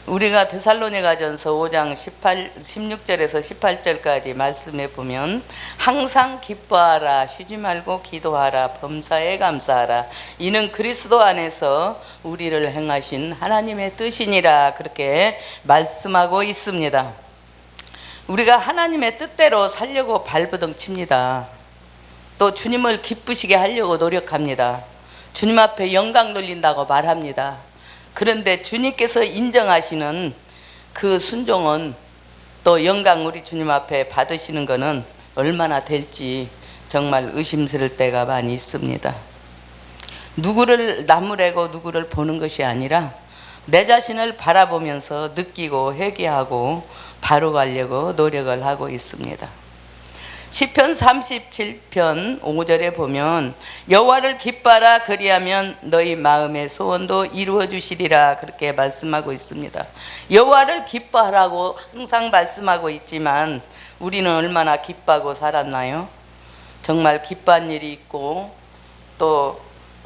우리가 데살로니가전서 5장 16절에서 18절까지 말씀해 보면 항상 기뻐하라, 쉬지 말고 기도하라, 범사에 감사하라, 이는 그리스도 안에서 우리를 행하신 하나님의 뜻이니라, 그렇게 말씀하고 있습니다. 우리가 하나님의 뜻대로 살려고 발버둥 칩니다. 또 주님을 기쁘시게 하려고 노력합니다. 주님 앞에 영광 돌린다고 말합니다. 그런데 주님께서 인정하시는 그 순종은, 또 영광 우리 주님 앞에 받으시는 것은 얼마나 될지 정말 의심스러울 때가 많이 있습니다. 누구를 나무래고 누구를 보는 것이 아니라 내 자신을 바라보면서 느끼고 회개하고 바로 가려고 노력을 하고 있습니다. 시편 37편 5절에 보면 여호와를 기뻐하라, 그리하면 너희 마음의 소원도 이루어 주시리라, 그렇게 말씀하고 있습니다. 여호와를 기뻐하라고 항상 말씀하고 있지만 우리는 얼마나 기뻐하고 살았나요? 정말 기뻐한 일이 있고 또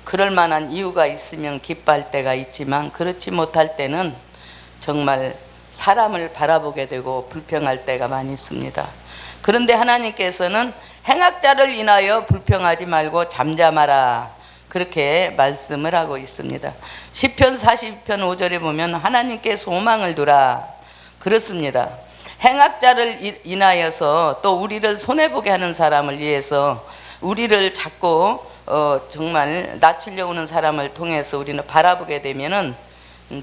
그럴 만한 이유가 있으면 기뻐할 때가 있지만, 그렇지 못할 때는 정말 사람을 바라보게 되고 불평할 때가 많이 있습니다. 그런데 하나님께서는 행악자를 인하여 불평하지 말고 잠잠하라, 그렇게 말씀을 하고 있습니다. 시편 40편 5절에 보면 하나님께 소망을 두라, 그렇습니다. 행악자를 인하여서 또 우리를 손해보게 하는 사람을 위해서 우리를 자꾸 정말 낮추려고 하는 사람을 통해서 우리는 바라보게 되면은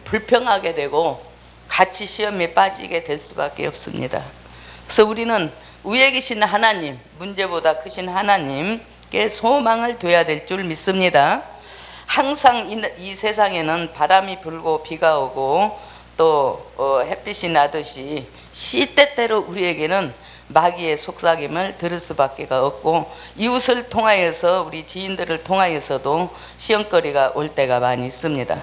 불평하게 되고 같이 시험에 빠지게 될 수밖에 없습니다. 그래서 우리는 위에 계신 하나님, 문제보다 크신 하나님께 소망을 둬야 될 줄 믿습니다. 항상 이 세상에는 바람이 불고 비가 오고 또 햇빛이 나듯이 시때때로 우리에게는 마귀의 속삭임을 들을 수밖에 없고, 이웃을 통하여서 우리 지인들을 통하여서도 시험거리가 올 때가 많이 있습니다.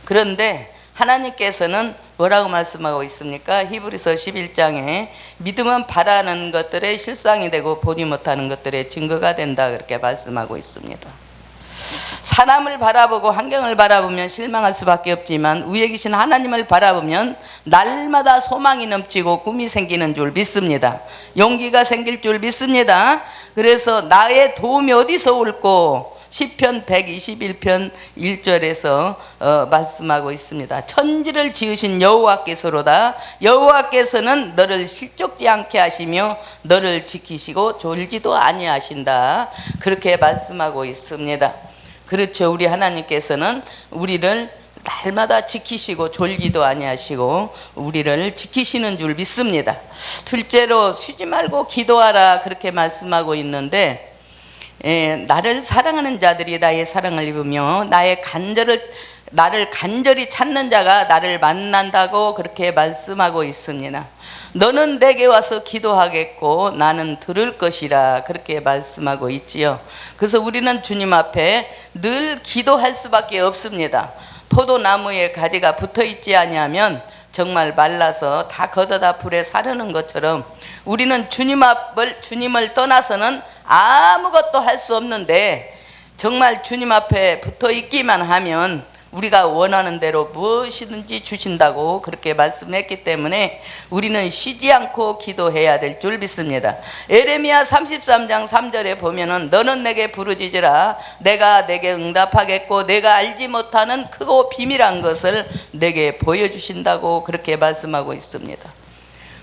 그런데 하나님께서는 뭐라고 말씀하고 있습니까? 히브리서 11장에 믿음은 바라는 것들의 실상이 되고 보지 못하는 것들의 증거가 된다, 그렇게 말씀하고 있습니다. 사람을 바라보고 환경을 바라보면 실망할 수밖에 없지만 위에 계신 하나님을 바라보면 날마다 소망이 넘치고 꿈이 생기는 줄 믿습니다. 용기가 생길 줄 믿습니다. 그래서 나의 도움이 어디서 올꼬? 시편 121편 1절에서 말씀하고 있습니다. 천지를 지으신 여호와께서로다. 여호와께서는 너를 실족지 않게 하시며 너를 지키시고 졸지도 아니하신다, 그렇게 말씀하고 있습니다. 그렇죠. 우리 하나님께서는 우리를 날마다 지키시고 졸지도 아니하시고 우리를 지키시는 줄 믿습니다. 둘째로 쉬지 말고 기도하라, 그렇게 말씀하고 있는데, 나를 사랑하는 자들이 나의 사랑을 입으며 나를 간절히 찾는 자가 나를 만난다고 그렇게 말씀하고 있습니다. 너는 내게 와서 기도하겠고 나는 들을 것이라, 그렇게 말씀하고 있지요. 그래서 우리는 주님 앞에 늘 기도할 수밖에 없습니다. 포도나무에 가지가 붙어 있지 아니하면 정말 말라서 다 걷어다 불에 사르는 것처럼 우리는 주님을 떠나서는 아무것도 할 수 없는데, 정말 주님 앞에 붙어 있기만 하면 우리가 원하는 대로 무엇이든지 주신다고 그렇게 말씀했기 때문에 우리는 쉬지 않고 기도해야 될 줄 믿습니다. 에레미야 33장 3절에 보면은 너는 내게 부르짖으라, 내가 내게 응답하겠고 내가 알지 못하는 크고 비밀한 것을 내게 보여주신다고 그렇게 말씀하고 있습니다.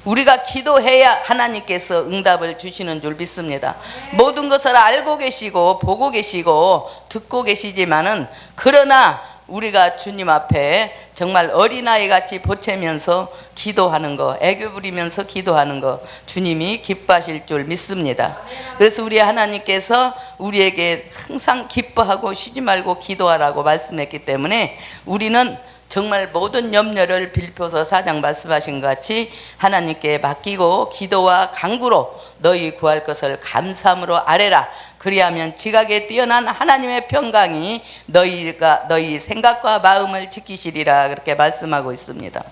우리가 기도해야 하나님께서 응답을 주시는 줄 믿습니다. 모든 것을 알고 계시고 보고 계시고 듣고 계시지만은, 그러나 우리가 주님 앞에 정말 어린아이 같이 보채면서 기도하는 거, 애교 부리면서 기도하는 거 주님이 기뻐하실 줄 믿습니다. 그래서 우리 하나님께서 우리에게 항상 기뻐하고 쉬지 말고 기도하라고 말씀했기 때문에 우리는 정말 모든 염려를 빌표서 4장 말씀하신 것 같이 하나님께 맡기고 기도와 간구로 너희 구할 것을 감사함으로 아뢰라. 그리하면 지각에 뛰어난 하나님의 평강이 너희 생각과 마음을 지키시리라, 그렇게 말씀하고 있습니다.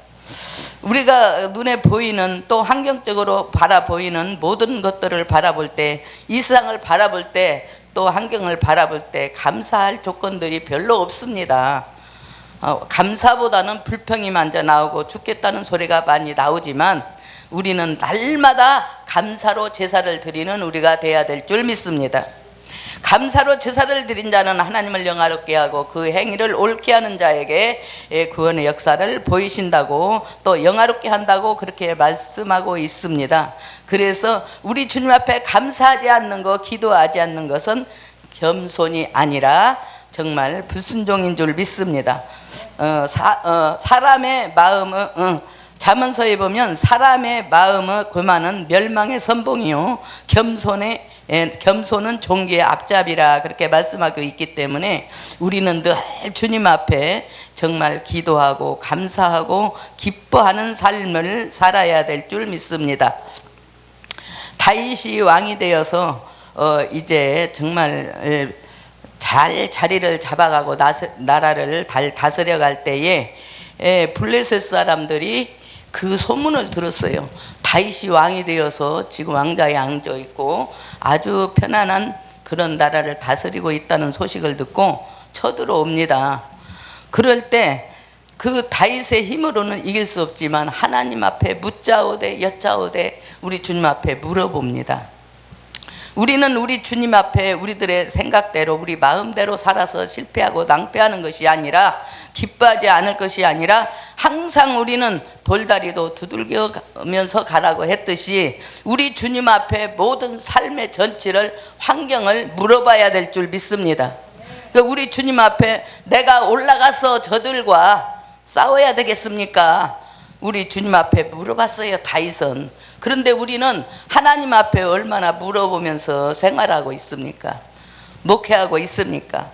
우리가 눈에 보이는 또 환경적으로 바라보이는 모든 것들을 바라볼 때, 이 세상을 바라볼 때 또 환경을 바라볼 때 감사할 조건들이 별로 없습니다. 감사보다는 불평이 먼저 나오고 죽겠다는 소리가 많이 나오지만 우리는 날마다 감사로 제사를 드리는 우리가 돼야 될 줄 믿습니다. 감사로 제사를 드린 자는 하나님을 영화롭게 하고 그 행위를 옳게 하는 자에게 구원의 역사를 보이신다고 또 영화롭게 한다고 그렇게 말씀하고 있습니다. 그래서 우리 주님 앞에 감사하지 않는 것, 기도하지 않는 것은 겸손이 아니라 정말 불순종인 줄 믿습니다. 사람의 마음은 잠언서에 보면 사람의 마음의 교만은 멸망의 선봉이요 겸손은 종기의 앞잡이라 그렇게 말씀하고 있기 때문에 우리는 늘 주님 앞에 정말 기도하고 감사하고 기뻐하는 삶을 살아야 될 줄 믿습니다. 다윗이 왕이 되어서 이제 정말 잘 자리를 잡아가고 나라를 다스려 갈 때에 블레셋 사람들이 그 소문을 들었어요. 다윗이 왕이 되어서 지금 왕자에 앉아 있고 아주 편안한 그런 나라를 다스리고 있다는 소식을 듣고 쳐들어옵니다. 그럴 때 그 다윗의 힘으로는 이길 수 없지만 하나님 앞에 묻자오되 여짜오되 우리 주님 앞에 물어봅니다. 우리는 우리 주님 앞에 우리들의 생각대로 우리 마음대로 살아서 실패하고 낭패하는 것이 아니라 기뻐하지 않을 것이 아니라 항상 우리는 돌다리도 두들겨면서 가라고 했듯이 우리 주님 앞에 모든 삶의 전체를 환경을 물어봐야 될 줄 믿습니다. 그러니까 우리 주님 앞에 내가 올라가서 저들과 싸워야 되겠습니까? 우리 주님 앞에 물어봤어요, 다윗은. 그런데 우리는 하나님 앞에 얼마나 물어보면서 생활하고 있습니까? 목회하고 있습니까?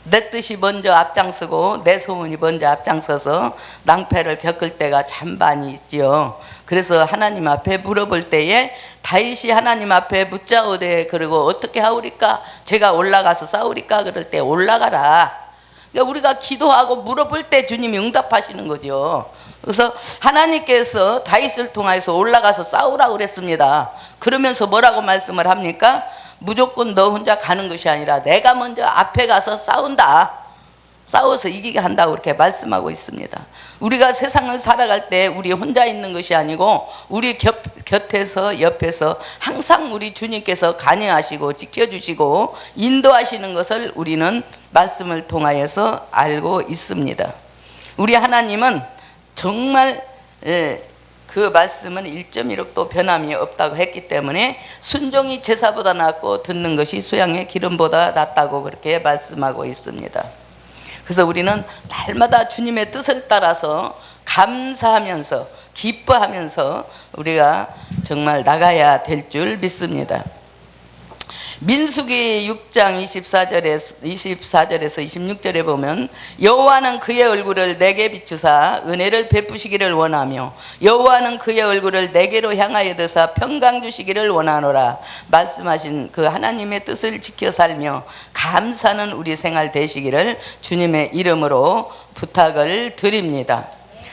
내 뜻이 먼저 앞장서고 내 소원이 먼저 앞장서서 낭패를 겪을 때가 참 많이 있지요. 그래서 하나님 앞에 물어볼 때에 다윗이 하나님 앞에 묻자오되 그리고 어떻게 하오리까? 제가 올라가서 싸우리까? 그럴 때 올라가라. 그러니까 우리가 기도하고 물어볼 때 주님이 응답하시는 거죠. 그래서 하나님께서 다윗을 통해서 올라가서 싸우라고 그랬습니다. 그러면서 뭐라고 말씀을 합니까? 무조건 너 혼자 가는 것이 아니라 내가 먼저 앞에 가서 싸운다. 싸워서 이기게 한다고 그렇게 말씀하고 있습니다. 우리가 세상을 살아갈 때 우리 혼자 있는 것이 아니고 우리 곁에서 옆에서 항상 우리 주님께서 관여하시고 지켜주시고 인도하시는 것을 우리는 말씀을 통하여서 알고 있습니다. 우리 하나님은 정말 그 말씀은 1.1억도 변함이 없다고 했기 때문에 순종이 제사보다 낫고 듣는 것이 수양의 기름보다 낫다고 그렇게 말씀하고 있습니다. 그래서 우리는 날마다 주님의 뜻을 따라서 감사하면서 기뻐하면서 우리가 정말 나가야 될 줄 믿습니다. 민수기 6장 24절에서 26절에 보면 여호와는 그의 얼굴을 내게 비추사 은혜를 베푸시기를 원하며 여호와는 그의 얼굴을 내게로 향하여 드사 평강 주시기를 원하노라 말씀하신 그 하나님의 뜻을 지켜 살며 감사는 우리 생활 되시기를 주님의 이름으로 부탁을 드립니다.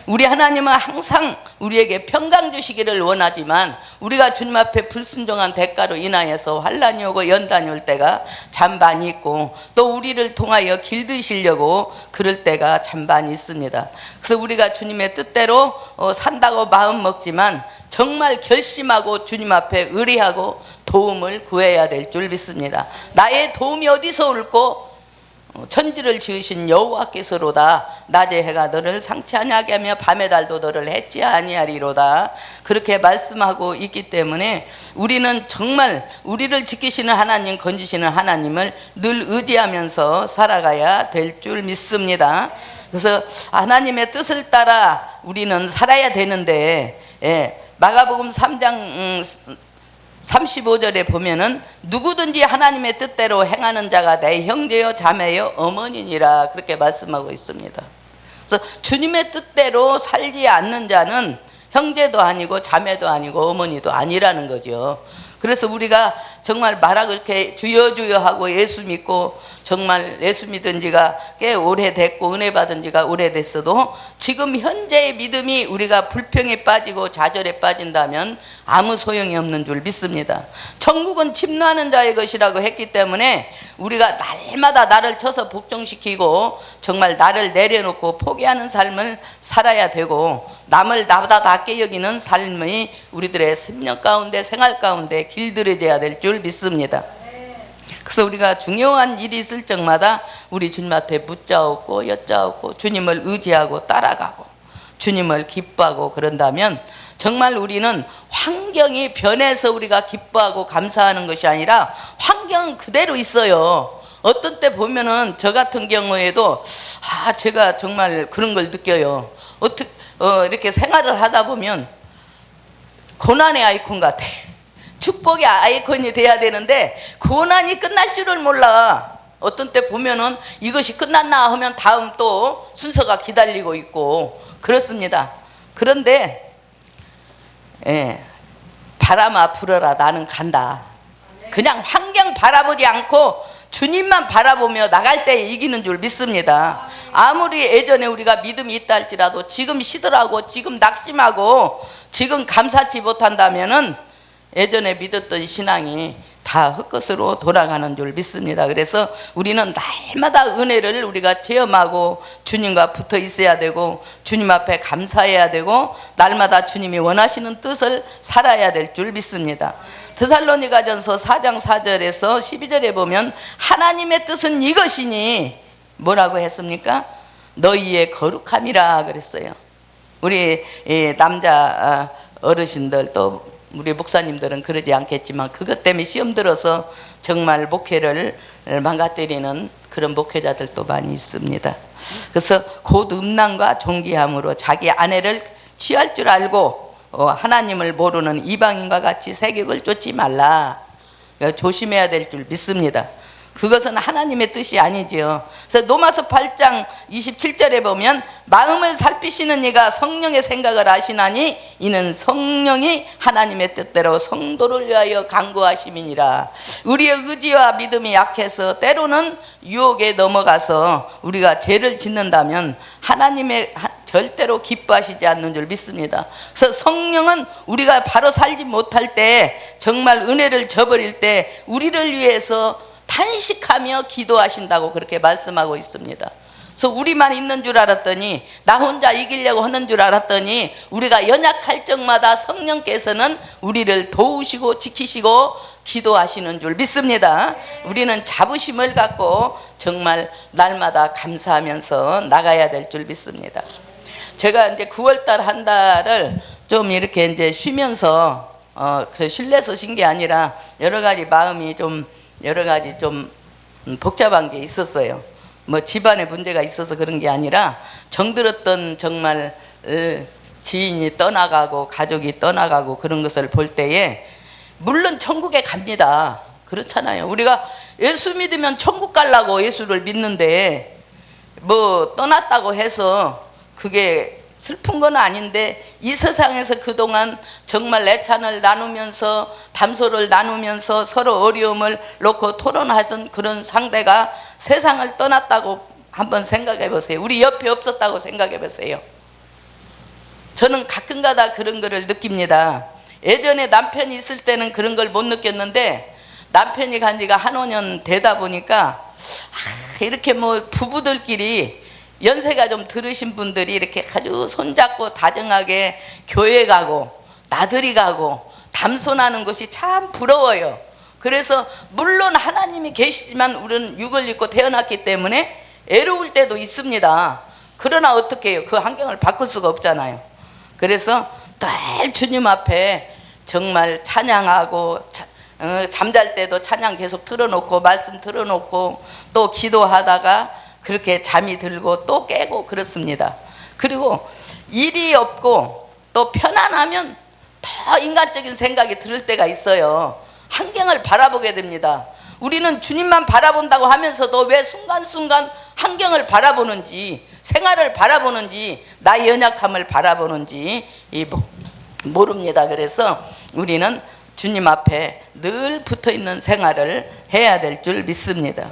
우리 하나님은 항상 우리에게 평강 주시기를 원하지만 우리가 주님 앞에 불순종한 대가로 인하여서 환난이 오고 연단이 올 때가 참 많이 있고 또 우리를 통하여 길드시려고 그럴 때가 참 많이 있습니다. 그래서 우리가 주님의 뜻대로 산다고 마음 먹지만 정말 결심하고 주님 앞에 의뢰하고 도움을 구해야 될 줄 믿습니다. 나의 도움이 어디서 올고 천지를 지으신 여호와께서로다. 낮의 해가 너를 상치하게 하며 밤의 달도 너를 해치 아니하리로다. 그렇게 말씀하고 있기 때문에 우리는 정말 우리를 지키시는 하나님, 건지시는 하나님을 늘 의지하면서 살아가야 될 줄 믿습니다. 그래서 하나님의 뜻을 따라 우리는 살아야 되는데 마가복음 3장 35절에 보면은 누구든지 하나님의 뜻대로 행하는 자가 내 형제요 자매요 어머니니라 그렇게 말씀하고 있습니다. 그래서 주님의 뜻대로 살지 않는 자는 형제도 아니고 자매도 아니고 어머니도 아니라는 거죠. 그래서 우리가 정말 말하고 이렇게 주여 주여 하고 예수 믿고 정말 예수 믿은 지가 꽤 오래됐고 은혜 받은 지가 오래됐어도 지금 현재의 믿음이 우리가 불평에 빠지고 좌절에 빠진다면 아무 소용이 없는 줄 믿습니다. 천국은 침노하는 자의 것이라고 했기 때문에 우리가 날마다 나를 쳐서 복종시키고 정말 나를 내려놓고 포기하는 삶을 살아야 되고 남을 나보다 낫게 여기는 삶이 우리들의 생명 가운데 생활 가운데 길들여져야 될 줄 믿습니다. 그래서 우리가 중요한 일이 있을 적마다 우리 주님 앞에 묻자옵고 여짜옵고 주님을 의지하고 따라가고 주님을 기뻐하고 그런다면 정말 우리는 환경이 변해서 우리가 기뻐하고 감사하는 것이 아니라 환경은 그대로 있어요. 어떤 때 보면은 저 같은 경우에도 제가 정말 그런 걸 느껴요. 이렇게 생활을 하다 보면 고난의 아이콘 같아. 축복의 아이콘이 돼야 되는데 고난이 끝날 줄을 몰라. 어떤 때 보면은 이것이 끝났나 하면 다음 또 순서가 기다리고 있고 그렇습니다. 그런데 바람아 불어라 나는 간다. 그냥 환경 바라보지 않고 주님만 바라보며 나갈 때 이기는 줄 믿습니다. 아무리 예전에 우리가 믿음이 있다 할지라도 지금 시들하고 지금 낙심하고 지금 감사치 못한다면은 예전에 믿었던 신앙이 다 헛것으로 돌아가는 줄 믿습니다. 그래서 우리는 날마다 은혜를 우리가 체험하고 주님과 붙어 있어야 되고 주님 앞에 감사해야 되고 날마다 주님이 원하시는 뜻을 살아야 될 줄 믿습니다. 데살로니가전서 4장 4절에서 12절에 보면 하나님의 뜻은 이것이니 뭐라고 했습니까? 너희의 거룩함이라 그랬어요. 우리 남자 어르신들 또 우리 목사님들은 그러지 않겠지만 그것 때문에 시험 들어서 정말 목회를 망가뜨리는 그런 목회자들도 많이 있습니다. 그래서 곧 음란과 존귀함으로 자기 아내를 취할 줄 알고 하나님을 모르는 이방인과 같이 세격을 쫓지 말라. 조심해야 될 줄 믿습니다. 그것은 하나님의 뜻이 아니지요. 그래서 로마서 8장 27절에 보면 마음을 살피시는 이가 성령의 생각을 아시나니 이는 성령이 하나님의 뜻대로 성도를 위하여 간구하심이니라. 우리의 의지와 믿음이 약해서 때로는 유혹에 넘어가서 우리가 죄를 짓는다면 하나님의 절대로 기뻐하시지 않는 줄 믿습니다. 그래서 성령은 우리가 바로 살지 못할 때 정말 은혜를 저버릴 때 우리를 위해서 탄식하며 기도하신다고 그렇게 말씀하고 있습니다. 그래서 우리만 있는 줄 알았더니 나 혼자 이기려고 하는 줄 알았더니 우리가 연약할 적마다 성령께서는 우리를 도우시고 지키시고 기도하시는 줄 믿습니다. 우리는 자부심을 갖고 정말 날마다 감사하면서 나가야 될 줄 믿습니다. 제가 이제 9월달 한 달을 좀 이렇게 이제 쉬면서 그 실내서 쉰 게 아니라 여러 가지 마음이 좀 복잡한 게 있었어요. 뭐 집안에 문제가 있어서 그런 게 아니라 정들었던 정말 지인이 떠나가고 가족이 떠나가고 그런 것을 볼 때에 물론 천국에 갑니다. 그렇잖아요. 우리가 예수 믿으면 천국 가려고 예수를 믿는데 뭐 떠났다고 해서 그게 슬픈 건 아닌데 이 세상에서 그동안 정말 애찬을 나누면서 담소를 나누면서 서로 어려움을 놓고 토론하던 그런 상대가 세상을 떠났다고 한번 생각해 보세요. 우리 옆에 없었다고 생각해 보세요. 저는 가끔가다 그런 거를 느낍니다. 예전에 남편이 있을 때는 그런 걸 못 느꼈는데 남편이 간 지가 한 5년 되다 보니까 이렇게 뭐 부부들끼리 연세가 좀 들으신 분들이 이렇게 아주 손잡고 다정하게 교회 가고 나들이 가고 담소나는 것이 참 부러워요. 그래서 물론 하나님이 계시지만 우리는 육을 입고 태어났기 때문에 애로울 때도 있습니다. 그러나 어떻게 해요? 그 환경을 바꿀 수가 없잖아요. 그래서 늘 주님 앞에 정말 찬양하고 잠잘 때도 찬양 계속 틀어놓고 말씀 틀어놓고 또 기도하다가 그렇게 잠이 들고 또 깨고 그렇습니다. 그리고 일이 없고 또 편안하면 더 인간적인 생각이 들 때가 있어요. 환경을 바라보게 됩니다. 우리는 주님만 바라본다고 하면서도 왜 순간순간 환경을 바라보는지 생활을 바라보는지 나의 연약함을 바라보는지 모릅니다. 그래서 우리는 주님 앞에 늘 붙어 있는 생활을 해야 될 줄 믿습니다.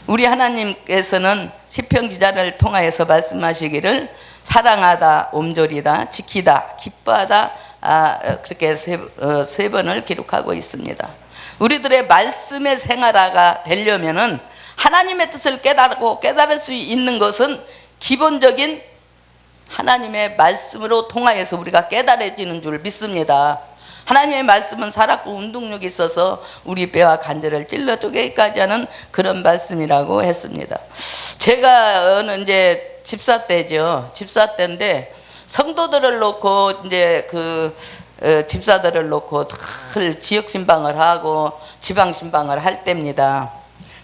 우리 하나님께서는 시편 기자를 통하여서 말씀하시기를 사랑하다, 옴졸이다, 지키다, 기뻐하다, 그렇게 세 번을 기록하고 있습니다. 우리들의 말씀의 생활화가 되려면은 하나님의 뜻을 깨달고 깨달을 수 있는 것은 기본적인 하나님의 말씀으로 통하여서 우리가 깨달아지는 줄 믿습니다. 하나님의 말씀은 살았고 운동력이 있어서 우리 뼈와 관절을 찔러 쪼개기까지 하는 그런 말씀이라고 했습니다. 제가 이제 집사 때죠. 집사 때인데 성도들을 놓고 이제 집사들을 놓고 늘 지역 신방을 하고 지방 신방을 할 때입니다.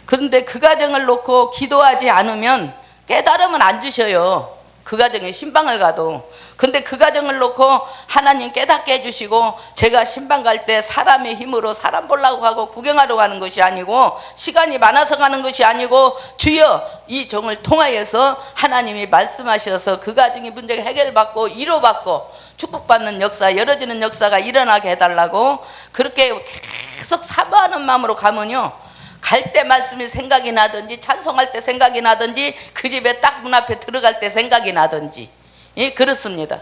그런데 그 가정을 놓고 기도하지 않으면 깨달음은 안 주셔요. 그 가정에 신방을 가도. 근데 그 가정을 놓고 하나님 깨닫게 해주시고 제가 신방 갈 때 사람의 힘으로 사람 보려고 하고 구경하러 가는 것이 아니고 시간이 많아서 가는 것이 아니고 주여 이 종을 통하여서 하나님이 말씀하셔서 그 가정의 문제가 해결받고 위로받고 축복받는 역사, 열어지는 역사가 일어나게 해달라고 그렇게 계속 사모하는 마음으로 가면요, 갈 때 말씀이 생각이 나든지 찬송할 때 생각이 나든지 그 집에 딱 문 앞에 들어갈 때 생각이 나든지, 예, 그렇습니다.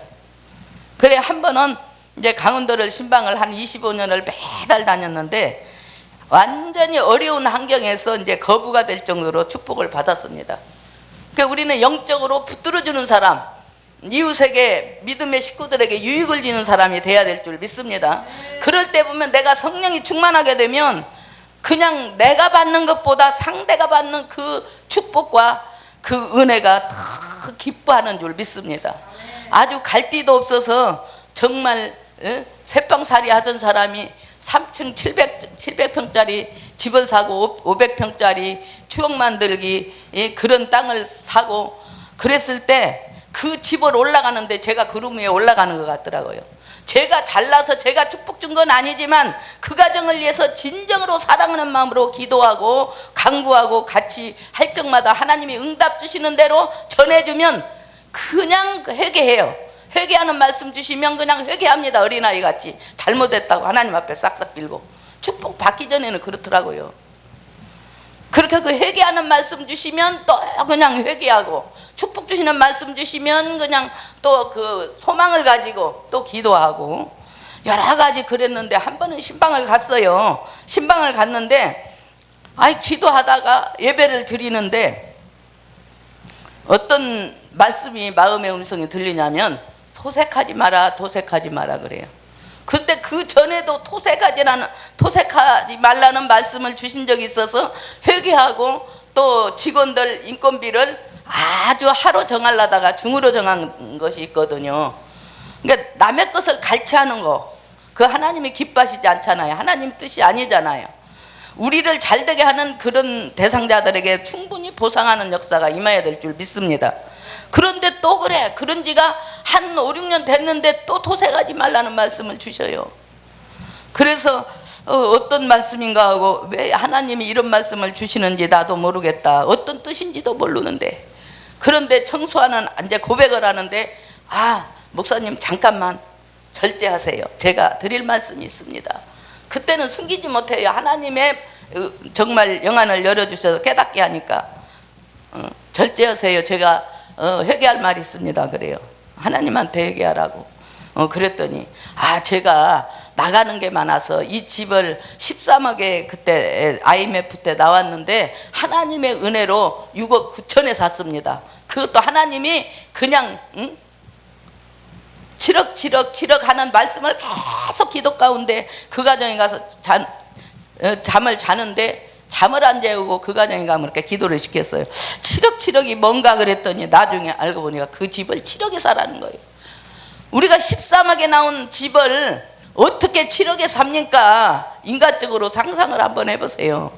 그래 한 번은 이제 강원도를 신방을 한 25년을 매달 다녔는데 완전히 어려운 환경에서 이제 거부가 될 정도로 축복을 받았습니다. 그러니까 우리는 영적으로 붙들어주는 사람, 이웃에게 믿음의 식구들에게 유익을 주는 사람이 돼야 될 줄 믿습니다. 그럴 때 보면 내가 성령이 충만하게 되면 그냥 내가 받는 것보다 상대가 받는 그 축복과 그 은혜가 더 기뻐하는 줄 믿습니다. 아주 갈 데도 없어서 정말 새빵살이 하던 사람이 3층 700평짜리 집을 사고 500평짜리 추억 만들기 그런 땅을 사고 그랬을 때 그 집을 올라가는데 제가 그룹 위에 올라가는 것 같더라고요. 제가 잘나서 제가 축복 준 건 아니지만 그 가정을 위해서 진정으로 사랑하는 마음으로 기도하고 강구하고 같이 할 적마다 하나님이 응답 주시는 대로 전해주면 그냥 회개해요. 회개하는 말씀 주시면 그냥 회개합니다. 어린아이 같이 잘못했다고 하나님 앞에 싹싹 빌고. 축복 받기 전에는 그렇더라고요. 그렇게 그 회개하는 말씀 주시면 또 그냥 회개하고 축복 주시는 말씀 주시면 그냥 또 그 소망을 가지고 또 기도하고 여러 가지 그랬는데 한 번은 신방을 갔어요. 신방을 갔는데 기도하다가 예배를 드리는데 어떤 말씀이 마음의 음성이 들리냐면 토색하지 마라, 토색하지 마라 그래요. 근데 그 전에도 토색하지 말라는 말씀을 주신 적이 있어서 회개하고 또 직원들 인건비를 아주 하루 정하려다가 중으로 정한 것이 있거든요. 그러니까 남의 것을 갈취하는 거, 그 하나님이 기뻐하시지 않잖아요. 하나님 뜻이 아니잖아요. 우리를 잘되게 하는 그런 대상자들에게 충분히 보상하는 역사가 임해야 될 줄 믿습니다. 그런데 또 그래, 그런 지가 한 5, 6년 됐는데 또 토색하지 말라는 말씀을 주셔요. 그래서 어떤 말씀인가 하고 왜 하나님이 이런 말씀을 주시는지 나도 모르겠다. 어떤 뜻인지도 모르는데. 그런데 청소하는 이제 고백을 하는데 목사님 잠깐만 절제하세요. 제가 드릴 말씀이 있습니다. 그때는 숨기지 못해요. 하나님의 정말 영안을 열어주셔서 깨닫게 하니까 절제하세요. 제가 회개할 말이 있습니다. 그래요. 하나님한테 회개하라고. 그랬더니 제가 나가는 게 많아서 이 집을 13억에 그때 IMF 때 나왔는데 하나님의 은혜로 6억 9천에 샀습니다. 그것도 하나님이 그냥 7억 하는 말씀을 계속 기도 가운데 그 가정에 가서 잠을 자는데 잠을 안 재우고 그 가정에 가면 이렇게 기도를 시켰어요. 7억이 뭔가 그랬더니 나중에 알고 보니까 그 집을 7억에 사라는 거예요. 우리가 13억에 나온 집을 어떻게 7억에 삽니까? 인간적으로 상상을 한번 해보세요.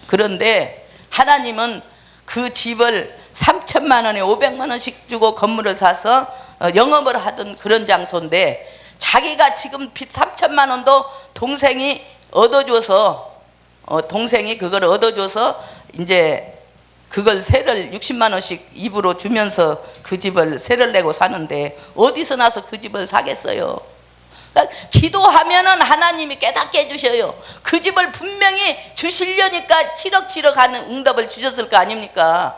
그런데 하나님은 그 집을 3천만 원에 500만 원씩 주고 건물을 사서 영업을 하던 그런 장소인데 자기가 지금 빚 3천만 원도 동생이 얻어줘서 동생이 그걸 얻어줘서 이제 그걸 세를 60만 원씩 입으로 주면서 그 집을 세를 내고 사는데 어디서 나서 그 집을 사겠어요? 그러니까 기도하면은 하나님이 깨닫게 해주셔요. 그 집을 분명히 주시려니까 치럭치럭 하는 응답을 주셨을 거 아닙니까?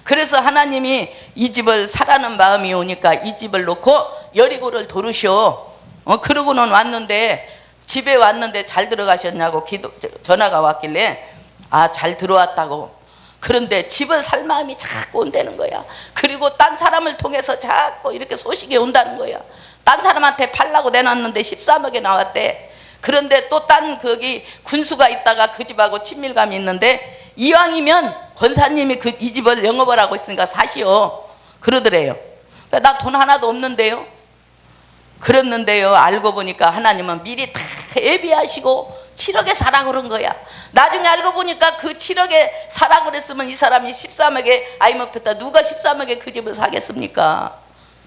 그래서 하나님이 이 집을 사라는 마음이 오니까 이 집을 놓고 여리고를 도르셔. 그러고는 왔는데, 집에 왔는데 잘 들어가셨냐고 전화가 왔길래 잘 들어왔다고. 그런데 집을 살 마음이 자꾸 온다는 거야. 그리고 딴 사람을 통해서 자꾸 이렇게 소식이 온다는 거야. 딴 사람한테 팔라고 내놨는데 13억에 나왔대. 그런데 또 딴 거기 군수가 있다가 그 집하고 친밀감이 있는데, 이왕이면 권사님이 이 집을 영업을 하고 있으니까 사시오 그러더래요. 그러니까 나 돈 하나도 없는데요. 그랬는데요, 알고 보니까 하나님은 미리 다 예비하시고 7억에 사라고 그런 거야. 나중에 알고 보니까 그 7억에 사라고 그랬으면 이 사람이 13억에 IMF에다 누가 13억에 그 집을 사겠습니까?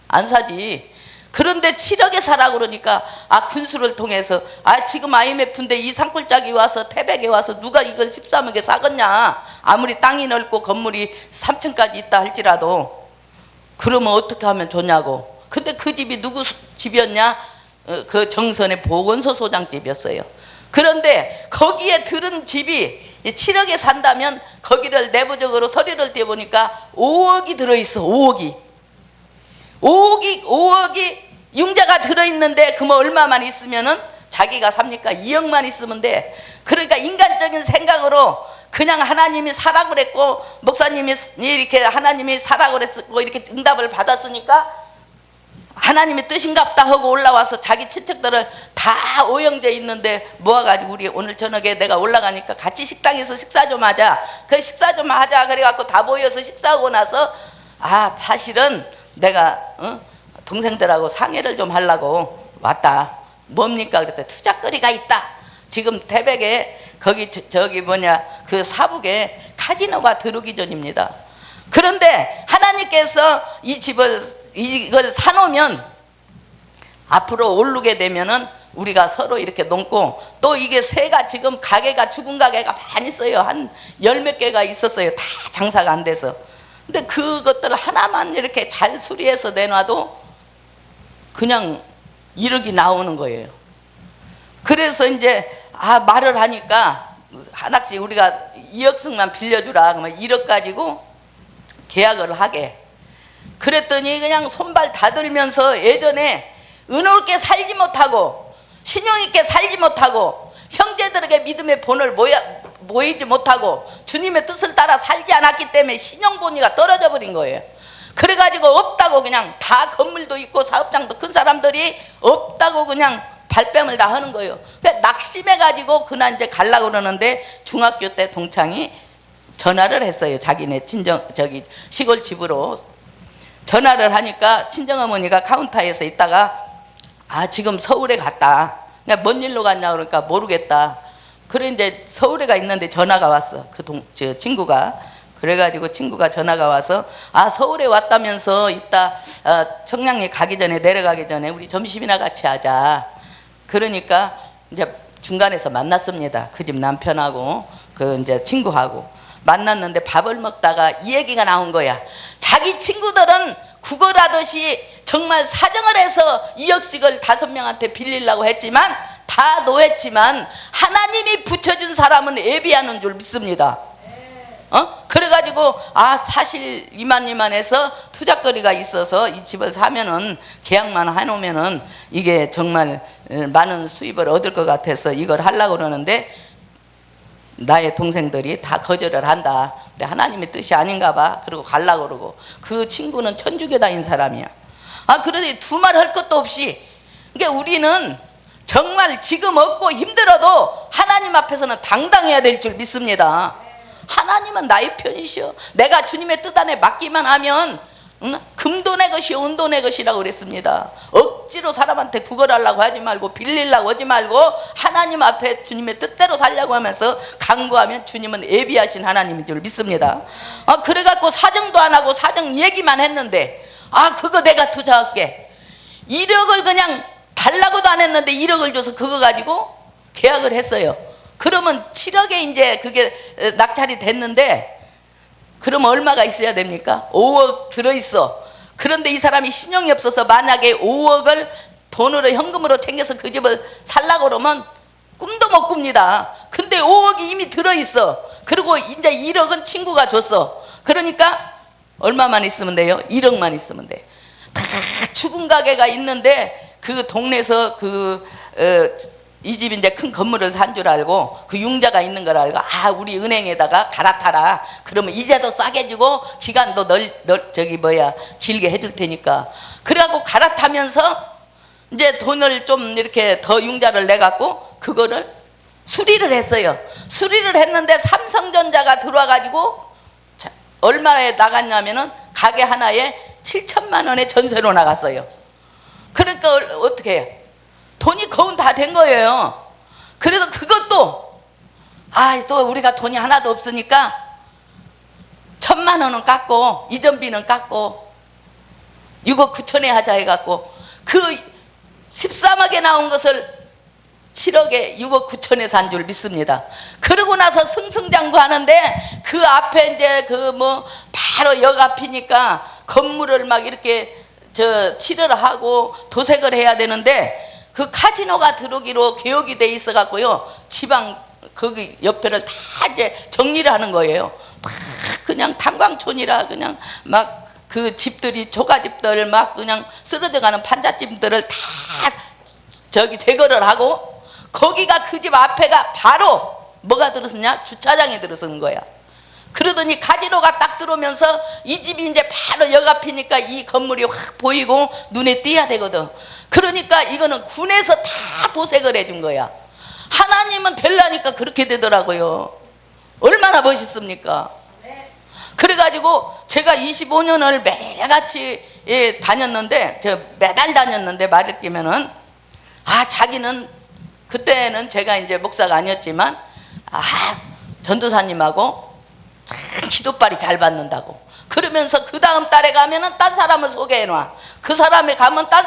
안 사지. 그런데 7억에 사라고 그러니까 군수를 통해서 지금 IMF인데 이 산골짜기 와서 태백에 와서 누가 이걸 13억에 사겠냐. 아무리 땅이 넓고 건물이 3층까지 있다 할지라도. 그러면 어떻게 하면 좋냐고. 근데 그 집이 누구 집이었냐? 그 정선의 보건소 소장 집이었어요. 그런데 거기에 들은 집이 7억에 산다면 거기를 내부적으로 서류를 떼보니까 5억이 들어있어. 5억이 융자가 들어있는데 그뭐 얼마만 있으면은 자기가 삽니까? 2억만 있으면 돼. 그러니까 인간적인 생각으로 그냥 하나님이 사라고 그랬고, 목사님이 이렇게 하나님이 사라고 그랬고 이렇게 응답을 받았으니까 하나님의 뜻인갑다 하고 올라와서 자기 친척들을 다 오영재 있는데 모아가지고 우리 오늘 저녁에 내가 올라가니까 같이 식당에서 식사 좀 하자. 그 식사 좀 하자 그래갖고 다 모여서 식사하고 나서 사실은 내가 동생들하고 상의를 좀 하려고 왔다. 뭡니까? 그랬더니 투자거리가 있다. 지금 태백에 거기 저기 그 사북에 카지노가 들어오기 전입니다. 그런데 하나님께서 이걸 사놓으면 앞으로 오르게 되면은 우리가 서로 이렇게 놓고, 또 이게 새가 지금 가게가 죽은 가게가 많이 있어요. 한 10몇 개가 있었어요. 다 장사가 안 돼서. 근데 그것들 하나만 이렇게 잘 수리해서 내놔도 그냥 1억이 나오는 거예요. 그래서 이제 말을 하니까 하나씩 우리가 2억씩만 빌려주라. 그러면 1억 가지고 계약을 하게. 그랬더니 그냥 손발 다 들면서 예전에 은혜롭게 살지 못하고 신용 있게 살지 못하고 형제들에게 믿음의 본을 모이지 못하고 주님의 뜻을 따라 살지 않았기 때문에 신용본위가 떨어져 버린 거예요. 그래가지고 없다고 그냥 다 건물도 있고 사업장도 큰 사람들이 없다고 그냥 발뺌을 다 하는 거예요. 낙심해가지고 그날 이제 가려고 그러는데 중학교 때 동창이 전화를 했어요. 자기네 시골 집으로 전화를 하니까 친정어머니가 카운터에서 있다가 지금 서울에 갔다. 내가 뭔 일로 갔냐 그러니까 모르겠다. 그래 이제 서울에가 있는데 전화가 왔어. 저 친구가. 그래가지고 친구가 전화가 와서 서울에 왔다면서 이따 청량리 가기 전에 내려가기 전에 우리 점심이나 같이 하자. 그러니까 이제 중간에서 만났습니다. 그 집 남편하고 그 이제 친구하고 만났는데 밥을 먹다가 이 얘기가 나온 거야. 자기 친구들은 구걸하듯이 정말 사정을 해서 2억씩을 5명한테 빌리려고 했지만 다 노했지만 하나님이 붙여준 사람은 예비하는 줄 믿습니다. 그래가지고 사실 이만해서 투자거리가 있어서 이 집을 사면은 계약만 해놓으면은 이게 정말 많은 수입을 얻을 것 같아서 이걸 하려고 그러는데 나의 동생들이 다 거절을 한다. 근데 하나님의 뜻이 아닌가 봐. 그러고 가려고 그러고. 그 친구는 천주교다인 사람이야. 그런데 두 말 할 것도 없이. 그러니까 우리는 정말 지금 얻고 힘들어도 하나님 앞에서는 당당해야 될 줄 믿습니다. 하나님은 나의 편이시여. 내가 주님의 뜻 안에 맡기만 하면 금도 내 것이 은도 내 것이라고 그랬습니다. 억지로 사람한테 구걸하려고 하지 말고 빌리려고 하지 말고 하나님 앞에 주님의 뜻대로 살려고 하면서 강구하면 주님은 예비하신 하나님인 줄 믿습니다. 그래갖고 사정도 안 하고 사정 얘기만 했는데 그거 내가 투자할게. 1억을 그냥 달라고도 안 했는데 1억을 줘서 그거 가지고 계약을 했어요. 그러면 7억에 이제 그게 낙찰이 됐는데 그러면 얼마가 있어야 됩니까? 5억 들어있어. 그런데 이 사람이 신용이 없어서 만약에 5억을 돈으로 현금으로 챙겨서 그 집을 살라고 그러면 꿈도 못 꿉니다. 근데 5억이 이미 들어있어. 그리고 이제 1억은 친구가 줬어. 그러니까 얼마만 있으면 돼요? 1억만 있으면 돼. 다 죽은 가게가 있는데 그 동네에서 이 집이 이제 큰 건물을 산 줄 알고 그 융자가 있는 걸 알고 아 우리 은행에다가 갈아타라. 그러면 이자도 싸게 주고 기간도 길게 해줄 테니까. 그래갖고 갈아타면서 이제 돈을 좀 이렇게 더 융자를 내갖고 그거를 수리를 했어요. 수리를 했는데 삼성전자가 들어와가지고 얼마에 나갔냐면은 가게 하나에 7천만 원의 전세로 나갔어요. 그러니까 어떻게 해요? 돈이 거의 다 된 거예요. 그래서 그것도 또 우리가 돈이 하나도 없으니까 1,000만 원은 깎고 이전비는 깎고 6억 9천에 하자 해갖고 그 13억에 나온 것을 7억에 6억 9천에 산 줄 믿습니다. 그러고 나서 승승장구하는데 그 앞에 이제 바로 역 앞이니까 건물을 막 이렇게 칠을 하고 도색을 해야 되는데 그 카지노가 들어오기로 개혁이 돼 있어 갖고요. 지방 거기 옆에를 다 이제 정리를 하는 거예요. 막 그냥 탄광촌이라 그냥 막 그 집들이 조가집들 막 그냥 쓰러져가는 판잣집들을 다 제거를 하고 거기가 그 집 앞에가 바로 뭐가 들어섰냐? 주차장에 들어선 거야. 그러더니 카지노가 딱 들어오면서 이 집이 이제 바로 역 앞이니까 이 건물이 확 보이고 눈에 띄어야 되거든. 그러니까 이거는 군에서 다 도색을 해준 거야. 하나님은 되려니까 그렇게 되더라고요. 얼마나 멋있습니까? 그래가지고 제가 25년을 매일같이 다녔는데 매달 다녔는데 말을 끼면은 자기는 그때는 제가 이제 목사가 아니었지만 전도사님하고 참 기도빨이 잘 받는다고 그러면서 그 다음 달에 가면은 딴 사람을 소개해놔. 그 사람에 가면 딴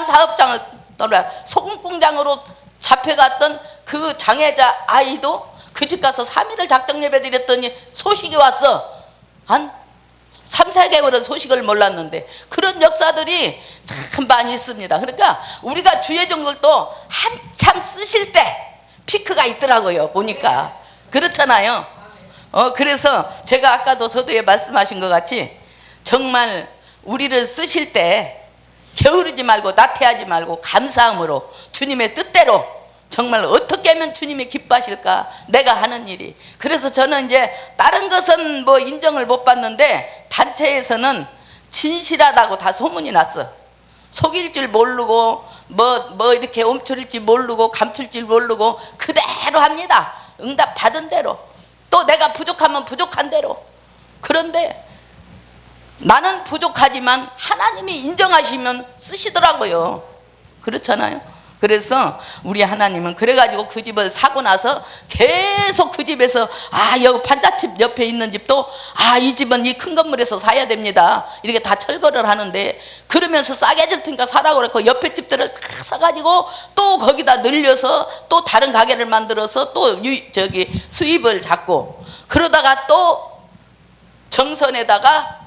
사업장을 떠나 소금공장으로 잡혀갔던 그 장애자 아이도 그 집 가서 3일을 작정 예배 드렸더니 소식이 왔어. 한 3, 4개월은 소식을 몰랐는데 그런 역사들이 참 많이 있습니다. 그러니까 우리가 주예종들도 한참 쓰실 때 피크가 있더라고요. 보니까 그렇잖아요. 그래서 제가 아까도 서두에 말씀하신 것 같이 정말 우리를 쓰실 때 게으르지 말고 나태하지 말고 감사함으로 주님의 뜻대로 정말 어떻게 하면 주님이 기뻐하실까 내가 하는 일이. 그래서 저는 이제 다른 것은 인정을 못 받는데 단체에서는 진실하다고 다 소문이 났어. 속일 줄 모르고 이렇게 움츠릴지 모르고 감출 줄 모르고 그대로 합니다. 응답 받은 대로. 또 내가 부족하면 부족한 대로. 그런데 나는 부족하지만 하나님이 인정하시면 쓰시더라고요. 그렇잖아요. 그래서 우리 하나님은 그래가지고 그 집을 사고 나서 계속 그 집에서 여기 판잣집 옆에 있는 집도 이 집은 이 큰 건물에서 사야 됩니다. 이렇게 다 철거를 하는데 그러면서 싸게 줄 테니까 사라고 그랬고 옆에 집들을 다 사가지고 또 거기다 늘려서 또 다른 가게를 만들어서 또 수입을 잡고 그러다가 또 정선에다가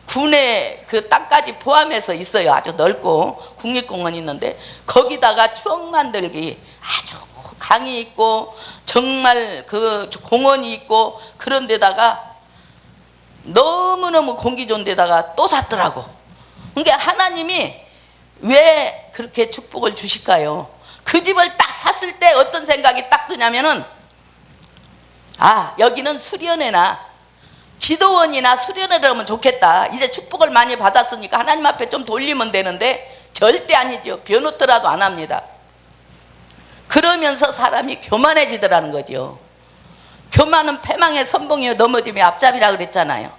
군의 그 땅까지 포함해서 있어요. 아주 넓고 국립공원이 있는데 거기다가 추억 만들기 아주 강이 있고 정말 그 공원이 있고 그런 데다가 너무너무 공기 좋은 데다가 또 샀더라고. 그러니까 하나님이 왜 그렇게 축복을 주실까요? 그 집을 딱 샀을 때 어떤 생각이 딱 드냐면은 여기는 수련회나 기도원이나 수련회를 하면 좋겠다. 이제 축복을 많이 받았으니까 하나님 앞에 좀 돌리면 되는데 절대 아니죠. 변호더라도 안 합니다. 그러면서 사람이 교만해지더라는 거죠. 교만은 패망의 선봉이요 넘어짐의 앞잡이라 그랬잖아요.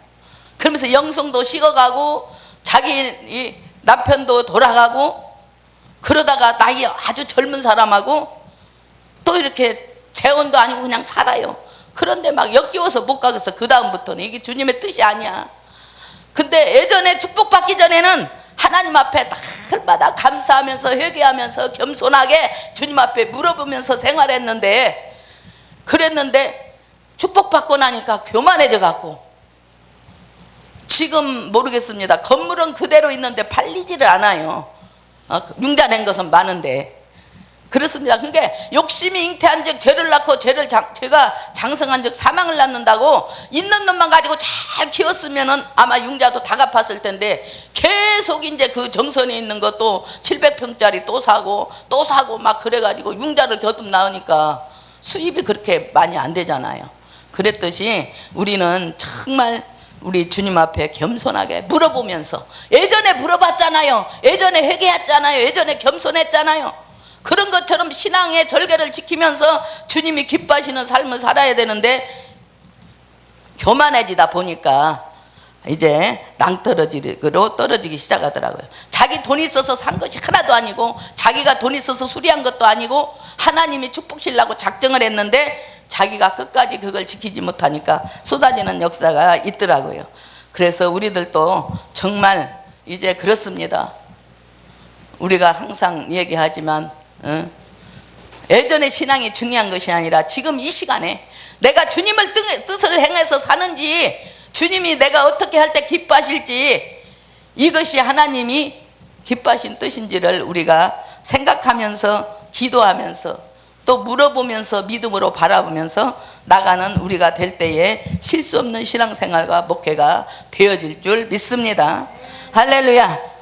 그러면서 영성도 식어가고 자기 남편도 돌아가고 그러다가 나이 아주 젊은 사람하고 또 이렇게 재혼도 아니고 그냥 살아요. 그런데 막 역겨워서 못 가겠어. 그 다음부터는 이게 주님의 뜻이 아니야. 근데 예전에 축복받기 전에는 하나님 앞에 날마다 감사하면서 회개하면서 겸손하게 주님 앞에 물어보면서 생활했는데 그랬는데 축복받고 나니까 교만해져 갖고 지금 모르겠습니다. 건물은 그대로 있는데 팔리지를 않아요. 융자 낸 것은 많은데 그렇습니다. 그게 욕심이 잉태한 즉 죄를 낳고 죄가 장성한 즉 사망을 낳는다고 있는 놈만 가지고 잘 키웠으면은 아마 융자도 다 갚았을 텐데 계속 이제 그 정선에 있는 것도 700평짜리 또 사고 막 그래가지고 융자를 거듭 낳으니까 수입이 그렇게 많이 안 되잖아요. 그랬듯이 우리는 정말 우리 주님 앞에 겸손하게 물어보면서 예전에 물어봤잖아요. 예전에 회개했잖아요. 예전에 겸손했잖아요. 그런 것처럼 신앙의 절개를 지키면서 주님이 기뻐하시는 삶을 살아야 되는데 교만해지다 보니까 이제 낭떠러지로 떨어지기 시작하더라고요. 자기 돈 있어서 산 것이 하나도 아니고 자기가 돈 있어서 수리한 것도 아니고 하나님이 축복 주려고 작정을 했는데 자기가 끝까지 그걸 지키지 못하니까 쏟아지는 역사가 있더라고요. 그래서 우리들도 정말 이제 그렇습니다. 우리가 항상 얘기하지만 예전의 신앙이 중요한 것이 아니라 지금 이 시간에 내가 주님을 뜻을 행해서 사는지 주님이 내가 어떻게 할 때 기뻐하실지 이것이 하나님이 기뻐하신 뜻인지를 우리가 생각하면서 기도하면서 또 물어보면서 믿음으로 바라보면서 나가는 우리가 될 때에 실수 없는 신앙생활과 목회가 되어질 줄 믿습니다. 할렐루야.